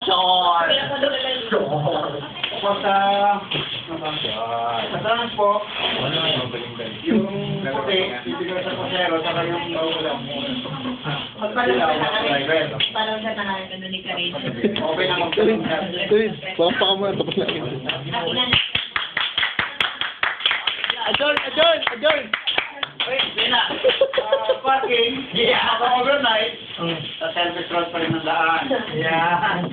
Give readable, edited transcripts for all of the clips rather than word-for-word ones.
Chor! Tapos sa transport, yung puti, ibigay sa pasero, saka yung maulam. Parang sa tahanan ka ni Karin. Okay na Tuwid, walang pa ka muna, tapos na. Adjourn! Parking, overnight, sa service road pa rin ng daan. Yan.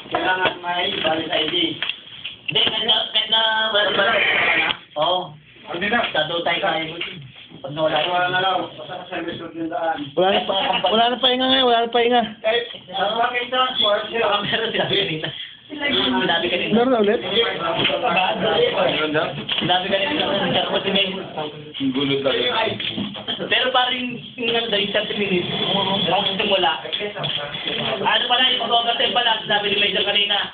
Kailangan may valid ID. Hindi, kahit na wala ba? Oo. Dadotay tayo. Pag Wala na lang, basta sa service road yung daan. Wala na pahinga ngayon, wala na pahinga. Kahit sa parking transport, Meron sinabi kanina. Sinabi kanina. Meron na ulit? Sinabi kanina. Gulot lang yun. Pero parang yung ano daw, yung 30 minutes, kung simula. Ano pala, yung pag-overtime pala, sinabi ni Major kanina.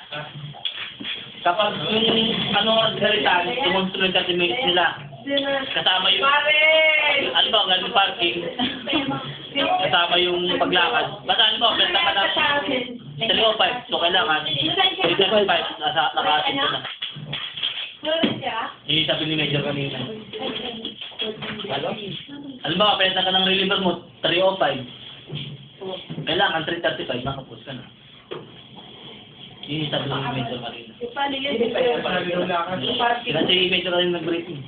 Kapag yung salita, yung sunod 30 minutes nila, kasama yung, ano ba, ganun parking, kasama yung paglakad. Basta ano ba, basta ka na, sa 5, so kailangan, 35, nakasin ko na. Yung sabi ni Major kanina. Alam ba, pwede ka ng reliever mo, 305. Kailangan 335, nakapos ka na. Yung sabi ni Major kanina. Kasi yung Major kanina nag-briefing.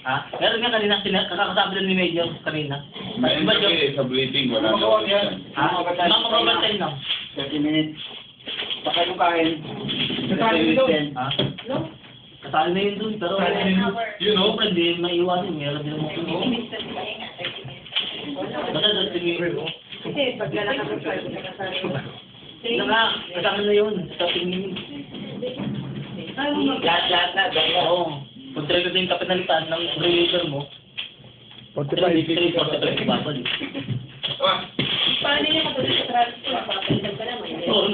Ha? Meron nga kanina, kakakasabi din ni Major kanina. Mayroon kasi sa briefing, wala na yan. Ha? Mamamabantay lang. 30 minutes. Baka yung kain. Ha? Kasali na yun dun, pero yun o, hindi maiwan yun, meron din mo yun. Basta doon tingin mo. Kasi pag lalakad ng park, nakasali mo. Kasama na yun, sa tingin. Lahat na, oo. Kung talaga din kapenalitan ng reliever mo, 45. 45 babalik. Paano niya matulog sa transport? Papalitan ka naman. Oo,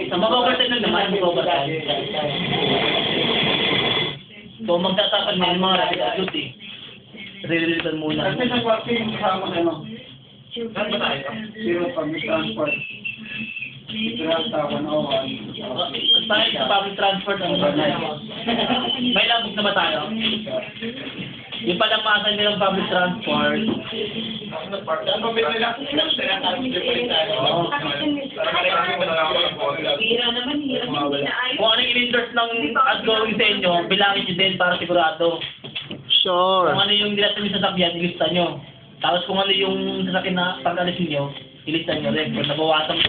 sa mag-overtime na naman, mag-overtime. So, magtatapan mo yung mga rapid duty. Reliever muna. Kasi sa parking, kasama na no? Saan ba tayo? Zero public transport. Tayo sa public transport, ano ba tayo? May labog na ba tayo? Yung palampasan nilang public transport. Hira naman, hira. Kung ano yung in-endorse ng outgoing sa inyo, bilangin nyo din para sigurado. Sure. Kung ano yung nilatan nyo sa sasakyan, ilista nyo. Tapos kung ano yung sasakyan na pag-alis nyo, ilista nyo rin. Kung nabawasan mo.